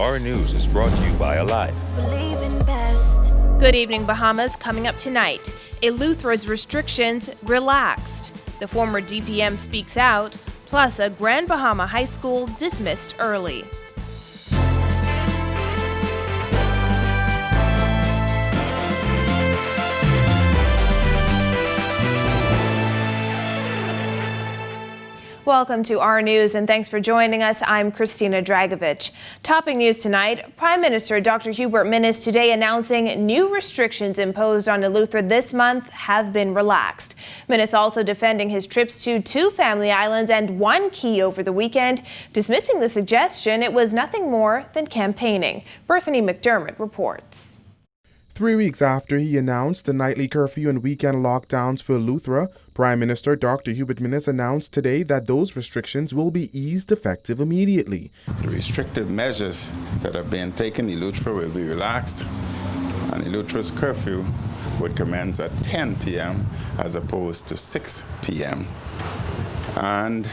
Our News is brought to you by Alive. Good evening, Bahamas. Coming up tonight, Eleuthera's restrictions relaxed. The former DPM speaks out, plus a Grand Bahama high school dismissed early. Welcome to Our News, and thanks for joining us. I'm Christina Dragovich. Topping news tonight, Prime Minister Dr. Hubert Minnis today announcing new restrictions imposed on Eleuthera this month have been relaxed. Minnis also defending his trips to 2 family islands and 1 key over the weekend, dismissing the suggestion it was nothing more than campaigning. Bethany McDermott reports. 3 weeks after he announced the nightly curfew and weekend lockdowns for Eleuthera, Prime Minister Dr. Hubert Minnis announced today that those restrictions will be eased effective immediately. The restrictive measures that have been taken in Eleuthera will be relaxed, and Eleuthera's curfew would commence at 10 p.m. as opposed to 6 p.m. And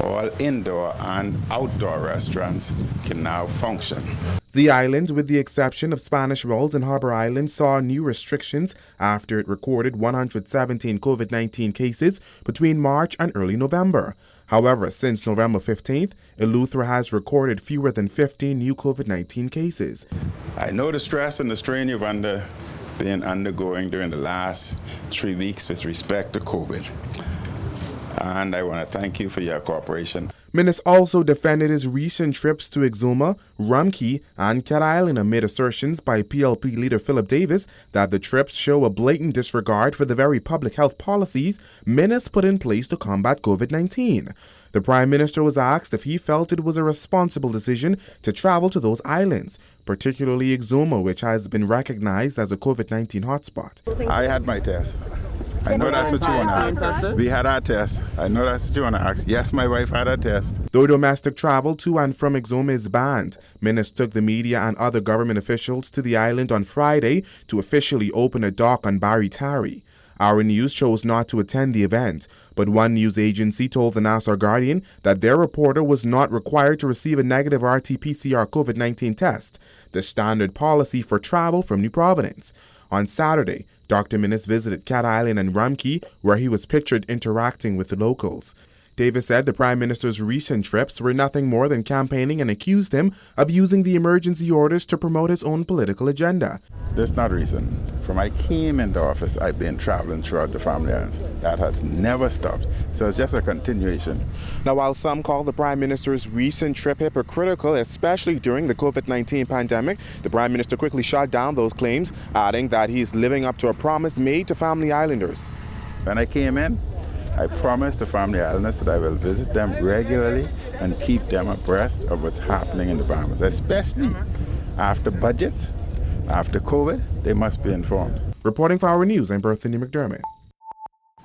all indoor and outdoor restaurants can now function. The island, with the exception of Spanish Wells and Harbour Island, saw new restrictions after it recorded 117 COVID-19 cases between March and early November. However, since November 15th, Eleuthera has recorded fewer than 15 new COVID-19 cases. I know the stress and the strain you've been undergoing during the last 3 weeks with respect to COVID. And I want to thank you for your cooperation. Minnis also defended his recent trips to Exuma, Rumkey, and Cat Island amid assertions by PLP leader Philip Davis that the trips show a blatant disregard for the very public health policies Minnis put in place to combat COVID-19. The Prime Minister was asked if he felt it was a responsible decision to travel to those islands, particularly Exuma, which has been recognized as a COVID-19 hotspot. I had my test. I know that's what you want to ask. We had our test. I know that's what you want to ask. Yes, my wife had her test. Though domestic travel to and from Exuma is banned, Minnis took the media and other government officials to the island on Friday to officially open a dock on Barry Tarry. Our News chose not to attend the event, but one news agency told the Nassau Guardian that their reporter was not required to receive a negative RT-PCR COVID-19 test, the standard policy for travel from New Providence. On Saturday, Dr. Minnis visited Cat Island and Rumkey, where he was pictured interacting with the locals. Davis said the Prime Minister's recent trips were nothing more than campaigning and accused him of using the emergency orders to promote his own political agenda. That's not reason. From I came into office, I've been traveling throughout the family islands. That has never stopped. So it's just a continuation. Now, while some call the Prime Minister's recent trip hypocritical, especially during the COVID-19 pandemic, the Prime Minister quickly shot down those claims, adding that he is living up to a promise made to family islanders. When I came in, I promised the family islanders that I will visit them regularly and keep them abreast of what's happening in the Bahamas, especially after budgets, after COVID. They must be informed. Reporting for Our News, I'm Bethany McDermott.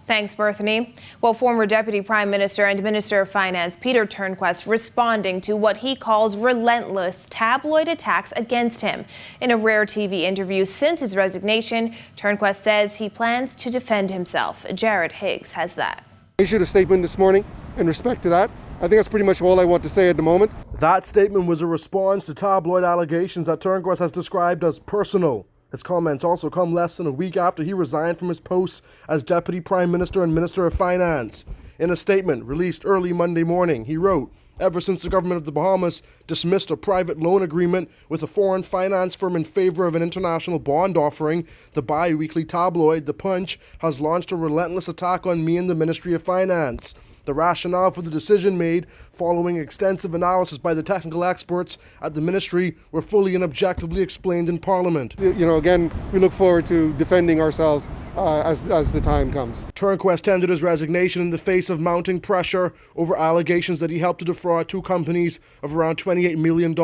Thanks, Bethany. Well, former Deputy Prime Minister and Minister of Finance Peter Turnquest responding to what he calls relentless tabloid attacks against him. In a rare TV interview since his resignation, Turnquest says he plans to defend himself. Jared Higgs has that. I issued a statement this morning in respect to that. I think that's pretty much all I want to say at the moment. That statement was a response to tabloid allegations that Turnquest has described as personal. His comments also come less than a week after he resigned from his posts as Deputy Prime Minister and Minister of Finance. In a statement released early Monday morning, he wrote, "Ever since the government of the Bahamas dismissed a private loan agreement with a foreign finance firm in favor of an international bond offering, the bi-weekly tabloid The Punch has launched a relentless attack on me and the Ministry of Finance. The rationale for the decision made following extensive analysis by the technical experts at the ministry were fully and objectively explained in Parliament." Again, we look forward to defending ourselves as the time comes. Turnquest tendered his resignation in the face of mounting pressure over allegations that he helped to defraud 2 companies of around $28 million.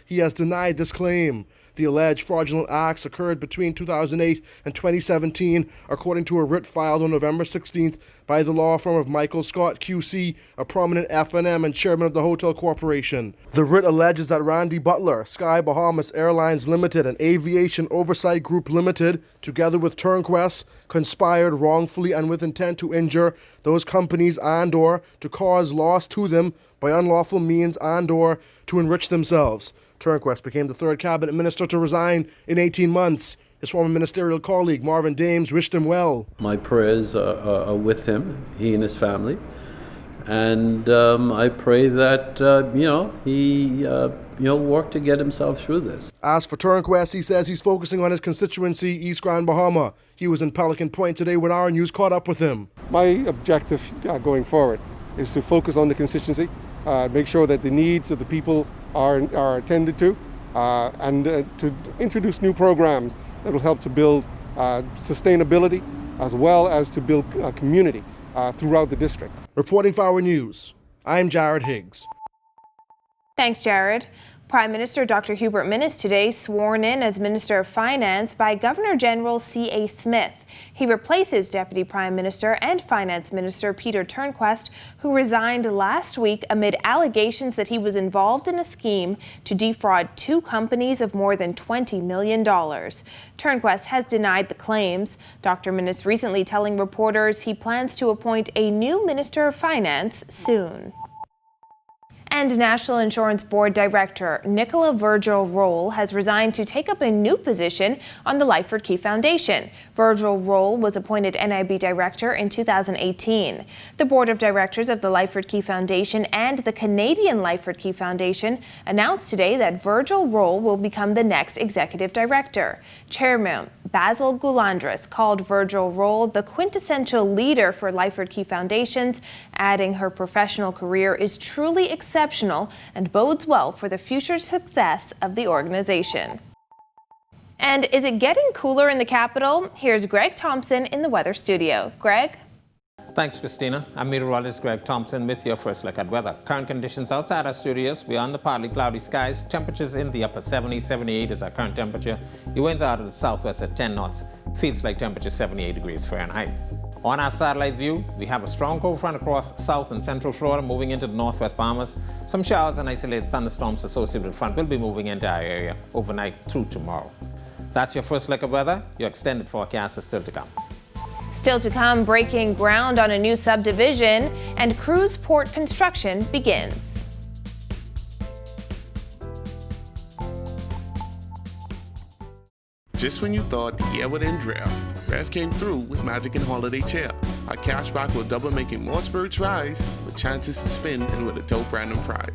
He has denied this claim. The alleged fraudulent acts occurred between 2008 and 2017, according to a writ filed on November 16th by the law firm of Michael Scott QC, a prominent FNM and chairman of the Hotel Corporation. The writ alleges that Randy Butler, Sky Bahamas Airlines Limited, and Aviation Oversight Group Limited, together with Turnquest, conspired wrongfully and with intent to injure those companies and/or to cause loss to them by unlawful means and/or to enrich themselves. Turnquest became the third cabinet minister to resign in 18 months. His former ministerial colleague, Marvin Dames, wished him well. My prayers are with him, he and his family. And I pray that, he'll work to get himself through this. As for Turnquest, he says he's focusing on his constituency, East Grand Bahama. He was in Pelican Point today when Our News caught up with him. My objective going forward is to focus on the constituency, make sure that the needs of the people are attended to, and to introduce new programs that will help to build sustainability as well as to build community throughout the district. Reporting for Our News, I'm Jared Higgs. Thanks, Jared. Prime Minister Dr. Hubert Minnis today sworn in as Minister of Finance by Governor General C.A. Smith. He replaces Deputy Prime Minister and Finance Minister Peter Turnquest, who resigned last week amid allegations that he was involved in a scheme to defraud two companies of more than $20 million. Turnquest has denied the claims. Dr. Minnis recently telling reporters he plans to appoint a new Minister of Finance soon. And National Insurance Board Director Nicola Virgil Roll has resigned to take up a new position on the Lyford Key Foundation. Virgil Roll was appointed NIB Director in 2018. The Board of Directors of the Lyford Key Foundation and the Canadian Lyford Key Foundation announced today that Virgil Roll will become the next Executive Director. Chairman Basil Goulandris called Virgil Roll the quintessential leader for Lyford Key Foundations, adding her professional career is truly exceptional and bodes well for the future success of the organization. And is it getting cooler in the capital? Here's Greg Thompson in the weather studio. Greg? Thanks, Christina. I'm meteorologist Greg Thompson with your first look at weather. Current conditions outside our studios, beyond the partly cloudy skies. Temperatures in the upper 70s, 78 is our current temperature. The winds out of the southwest at 10 knots. Feels like temperature 78 degrees Fahrenheit. On our satellite view, we have a strong cold front across south and central Florida moving into the northwest Bahamas. Some showers and isolated thunderstorms associated with the front will be moving into our area overnight through tomorrow. That's your first look at weather. Your extended forecast is still to come. Still to come, breaking ground on a new subdivision and cruise port construction begins. Just when you thought the year would end drought, Rev came through with Magic and Holiday Cheer. Our cashback will double, making more spirits rise, with chances to spin and with a dope random prize.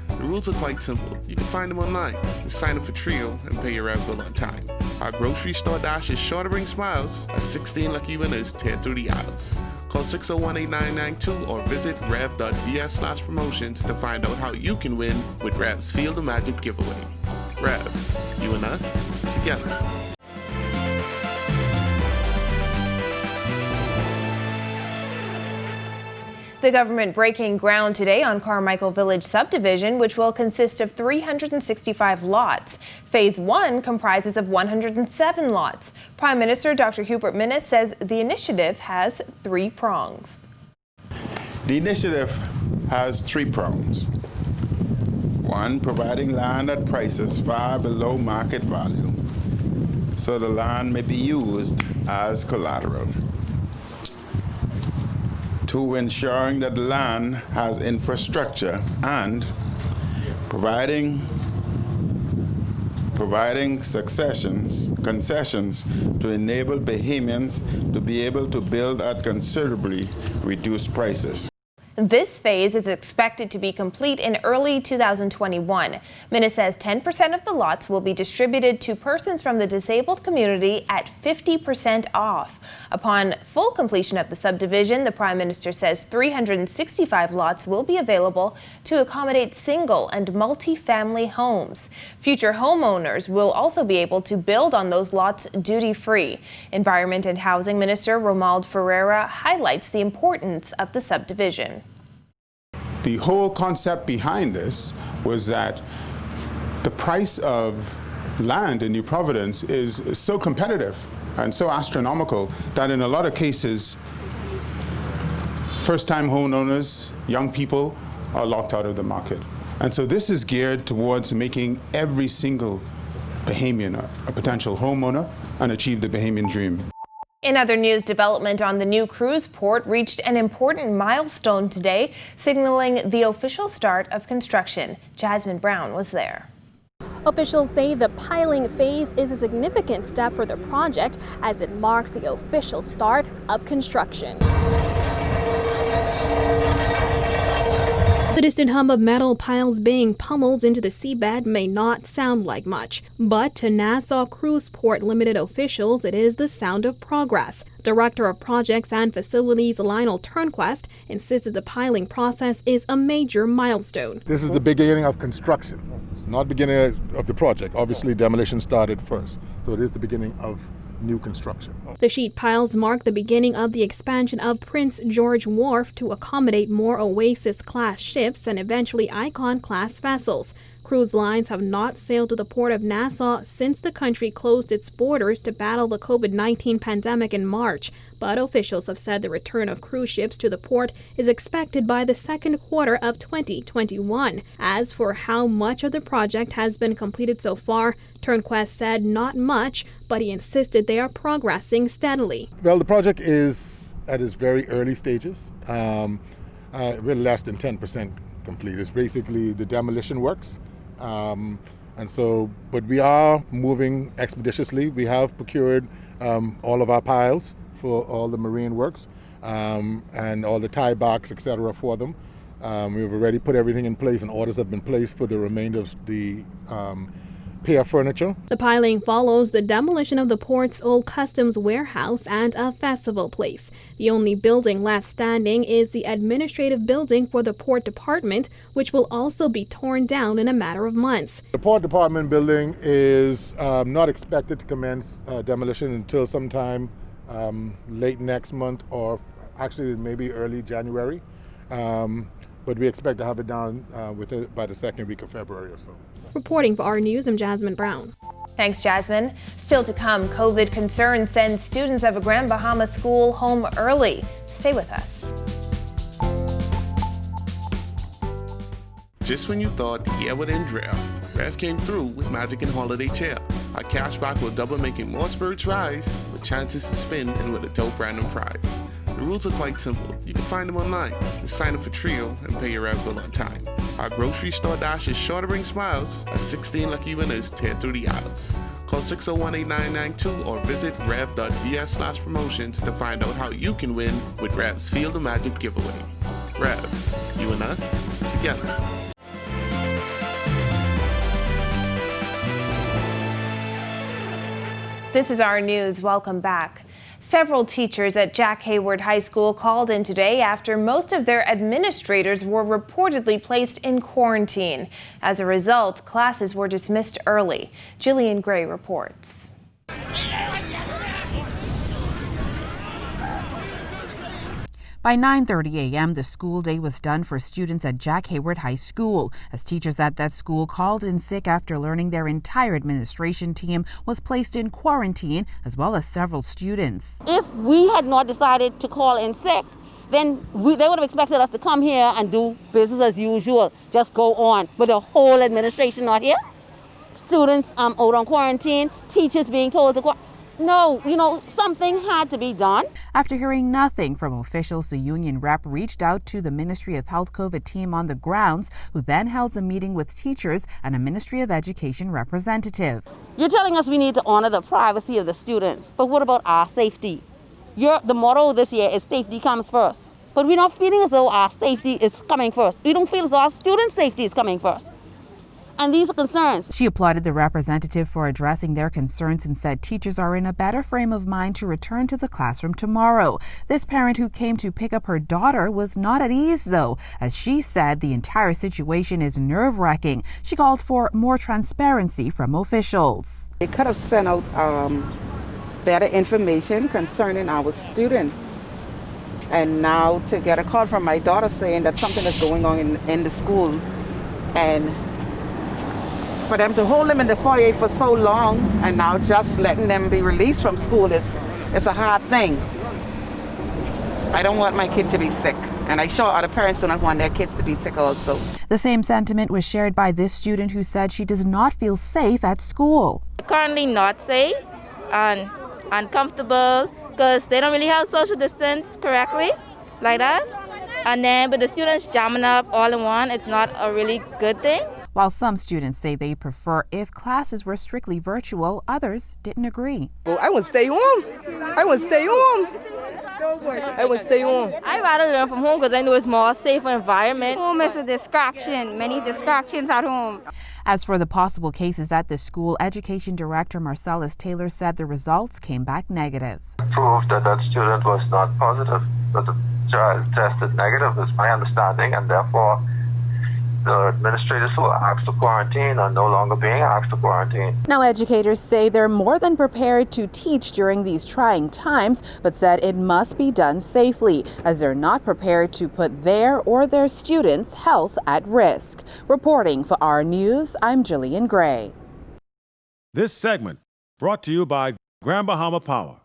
The rules are quite simple. You can find them online. Just sign up for Trio and pay your Rev bill on time. Our grocery store dash is sure to bring smiles as 16 lucky winners tear through the aisles. Call 601-8992 or visit rev.vs/promotions to find out how you can win with Rev's Field of Magic giveaway. Rev, you and us, together. The government breaking ground today on Carmichael Village subdivision, which will consist of 365 lots. Phase 1 comprises of 107 lots. Prime Minister Dr. Hubert Minnis says the initiative has 3 prongs. The initiative has 3 prongs. 1, providing land at prices far below market value, so the land may be used as collateral. 2, ensuring that the land has infrastructure and providing concessions to enable Bahamians to be able to build at considerably reduced prices. This phase is expected to be complete in early 2021. Minnis says 10% of the lots will be distributed to persons from the disabled community at 50% off. Upon full completion of the subdivision, the Prime Minister says 365 lots will be available to accommodate single and multi-family homes. Future homeowners will also be able to build on those lots duty-free. Environment and Housing Minister Romuald Ferreira highlights the importance of the subdivision. The whole concept behind this was that the price of land in New Providence is so competitive and so astronomical that in a lot of cases, first-time homeowners, young people are locked out of the market. And so this is geared towards making every single Bahamian a potential homeowner and achieve the Bahamian dream. In other news, development on the new cruise port reached an important milestone today, signaling the official start of construction. Jasmine Brown was there. Officials say the piling phase is a significant step for the project as it marks the official start of construction. The distant hum of metal piles being pummeled into the seabed may not sound like much, but to Nassau Cruise Port Limited officials, it is the sound of progress. Director of Projects and Facilities Lionel Turnquest insisted the piling process is a major milestone. This is the beginning of construction. It's not the beginning of the project. Obviously, demolition started first, so it is the beginning of new construction. The sheet piles mark the beginning of the expansion of Prince George Wharf to accommodate more Oasis-class ships and eventually Icon-class vessels. Cruise lines have not sailed to the port of Nassau since the country closed its borders to battle the COVID-19 pandemic in March. But officials have said the return of cruise ships to the port is expected by the second quarter of 2021. As for how much of the project has been completed so far, Turnquest said not much, but he insisted they are progressing steadily. Well, the project is at its very early stages. We're less than 10% complete. It's basically the demolition works. But we are moving expeditiously. We have procured all of our piles for all the marine works and all the tie backs, etc. for them. We've already put everything in place and orders have been placed for the remainder of the pier furniture. The piling follows the demolition of the port's old customs warehouse and a festival place. The only building left standing is the administrative building for the port department, which will also be torn down in a matter of months. The port department building is not expected to commence demolition until sometime late next month, or actually maybe early January. But we expect to have it done by the second week of February or so. Reporting for Our News, I'm Jasmine Brown. Thanks, Jasmine. Still to come, COVID concerns send students of a Grand Bahama school home early. Stay with us. Just when you thought the year would end drought, Rev came through with Magic and Holiday Cheer. Our cashback will double, making more spirits rise, with chances to spin and with a dope random prize. The rules are quite simple. You can find them online. Just sign up for Trio and pay your Rev bill on time. Our grocery store dash is sure to bring smiles as 16 lucky winners tear through the aisles. Call 601-8992 or visit rev.bs/promotions to find out how you can win with Rev's Field of Magic giveaway. Rev, you and us, together. This is Our News. Welcome back. Several teachers at Jack Hayward High School called in today after most of their administrators were reportedly placed in quarantine. As a result, classes were dismissed early. Jillian Gray reports. By 9:30 a.m., the school day was done for students at Jack Hayward High School, as teachers at that school called in sick after learning their entire administration team was placed in quarantine, as well as several students. If we had not decided to call in sick, then they would have expected us to come here and do business as usual, just go on. But the whole administration not here, students out on quarantine, teachers being told to quarantine. No, something had to be done. After hearing nothing from officials, the union rep reached out to the Ministry of Health COVID team on the grounds, who then held a meeting with teachers and a Ministry of Education representative. You're telling us we need to honor the privacy of the students, but what about our safety? The motto this year is safety comes first, but we're not feeling as though our safety is coming first. We don't feel as though our students' safety is coming first. And these are concerns. She applauded the representative for addressing their concerns and said teachers are in a better frame of mind to return to the classroom tomorrow. This parent who came to pick up her daughter was not at ease, though, as she said the entire situation is nerve-wracking. She called for more transparency from officials. They could have sent out better information concerning our students. And now to get a call from my daughter saying that something is going on in the school, and for them to hold them in the foyer for so long and now just letting them be released from school, it's a hard thing. I don't want my kid to be sick, and I'm sure other parents do not want their kids to be sick also. The same sentiment was shared by this student who said she does not feel safe at school. Currently not safe and uncomfortable because they don't really have social distance correctly like that. But the students jamming up all in one, it's not a really good thing. While some students say they prefer if classes were strictly virtual, others didn't agree. Well, I want to stay home. I want to stay home. I want to stay home. I'd rather learn from home because I know it's more safer environment. Home is a distraction, many distractions at home. As for the possible cases at the school, Education Director Marcellus Taylor said the results came back negative. Proved that student was not positive, but the child tested negative is my understanding, and therefore the administrators who are asked to quarantine are no longer being asked to quarantine. Now, educators say they're more than prepared to teach during these trying times, but said it must be done safely, as they're not prepared to put their or their students' health at risk. Reporting for Our News, I'm Jillian Gray. This segment brought to you by Grand Bahama Power.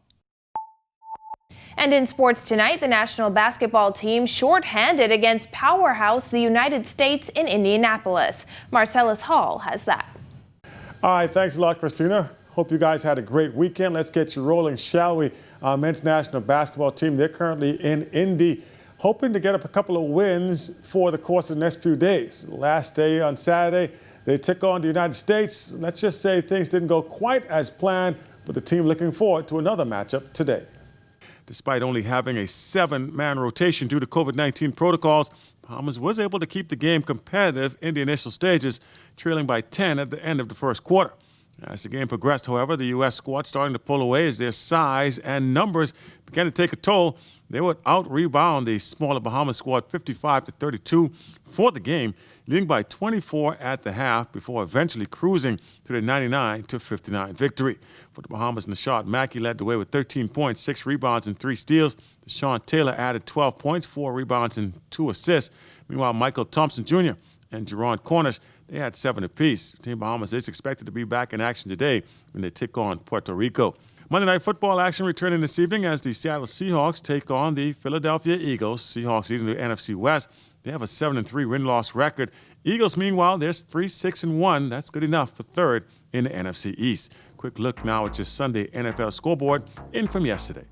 And in sports tonight, the national basketball team shorthanded against powerhouse the United States in Indianapolis. Marcellus Hall has that. All right, thanks a lot, Christina. Hope you guys had a great weekend. Let's get you rolling, shall we? Our men's national basketball team, they're currently in Indy, hoping to get up a couple of wins for the course of the next few days. Last day on Saturday, they took on the United States. Let's just say things didn't go quite as planned, but the team looking forward to another matchup today. Despite only having a 7-man rotation due to COVID-19 protocols, Bahamas was able to keep the game competitive in the initial stages, trailing by 10 at the end of the first quarter. As the game progressed, however, the U.S. squad starting to pull away as their size and numbers began to take a toll. They would out-rebound the smaller Bahamas squad 55-32 for the game, leading by 24 at the half before eventually cruising to the 99-59 victory. For the Bahamas, Nashad Mackey led the way with 13 points, 6 rebounds, and 3 steals. Deshaun Taylor added 12 points, 4 rebounds, and 2 assists. Meanwhile, Michael Thompson Jr. and Jerron Cornish, they had 7 apiece. Team Bahamas is expected to be back in action today when they take on Puerto Rico. Monday Night Football action returning this evening as the Seattle Seahawks take on the Philadelphia Eagles. Seahawks leading the NFC West. They have a 7-3 win-loss record. Eagles, meanwhile, there's 3-6-1. That's good enough for third in the NFC East. Quick look now at your Sunday NFL scoreboard in from yesterday.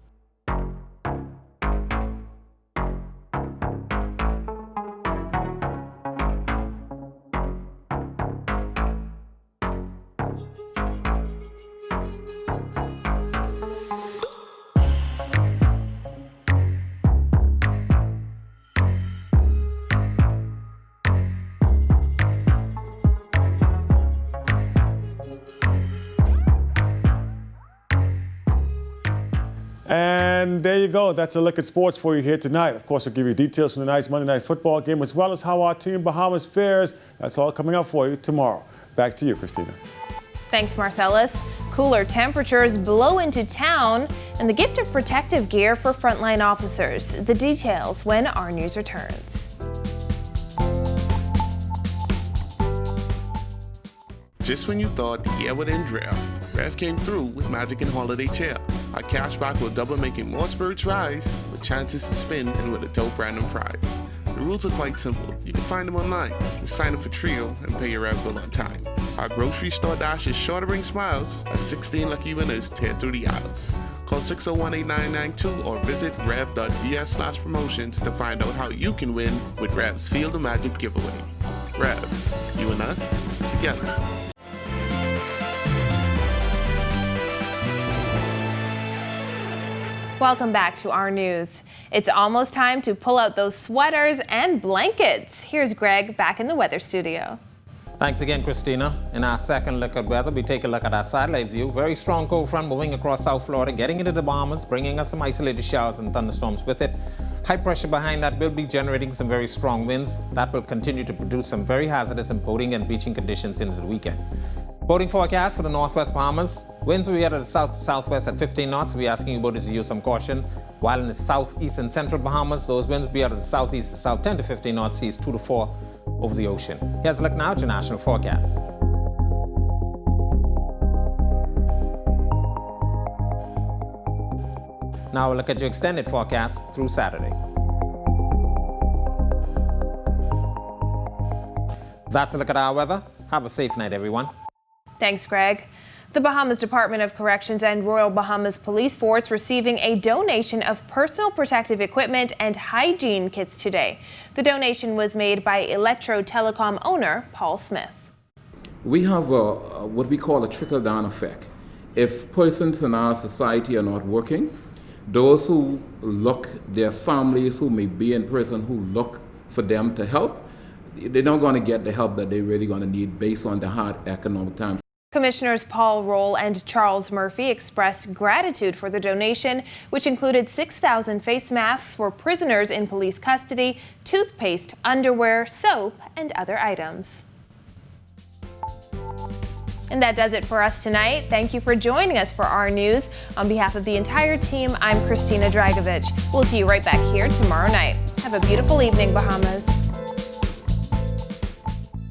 And there you go. That's a look at sports for you here tonight. Of course, we'll give you details from tonight's Monday Night Football game, as well as how our Team Bahamas fares. That's all coming up for you tomorrow. Back to you, Christina. Thanks, Marcellus. Cooler temperatures blow into town, and the gift of protective gear for frontline officers. The details when Our News returns. Just when you thought the year would end drought, Rev came through with Magic and Holiday Chill. Our cashback will double, making more spirits rise, with chances to spin and with a dope random prize. The rules are quite simple. You can find them online. Just sign up for Trio and pay your Rev bill on time. Our grocery store dash is sure to bring smiles as 16 lucky winners tear through the aisles. Call 601-8992 or visit rev.bs/promotions to find out how you can win with Rev's Field of Magic giveaway. Rev, you and us, together. Welcome back to Our News. It's almost time to pull out those sweaters and blankets. Here's Greg back in the weather studio. Thanks again, Christina. In our second look at weather, we take a look at our satellite view. Very strong cold front moving across South Florida, getting into the Bahamas, bringing us some isolated showers and thunderstorms with it. High pressure behind that will be generating some very strong winds. That will continue to produce some very hazardous and boating and beaching conditions into the weekend. Boating forecast for the northwest Bahamas. Winds will be out of the south to southwest at 15 knots. We're asking you boaters to use some caution. While in the southeast and central Bahamas, those winds will be out of the southeast to south 10 to 15 knots, seas 2 to 4 over the ocean. Here's a look now at your national forecast. Now we'll look at your extended forecast through Saturday. That's a look at our weather. Have a safe night, everyone. Thanks, Greg. The Bahamas Department of Corrections and Royal Bahamas Police Force receiving a donation of personal protective equipment and hygiene kits today. The donation was made by Electro Telecom owner Paul Smith. we have what we call a trickle-down effect. If persons in our society are not working, those who look, their families who may be in prison, who look for them to help, they're not going to get the help that they're really going to need based on the hard economic times. Commissioners Paul Roll and Charles Murphy expressed gratitude for the donation, which included 6,000 face masks for prisoners in police custody, toothpaste, underwear, soap, and other items. And that does it for us tonight. Thank you for joining us for Our News. On behalf of the entire team, I'm Christina Dragovich. We'll see you right back here tomorrow night. Have a beautiful evening, Bahamas.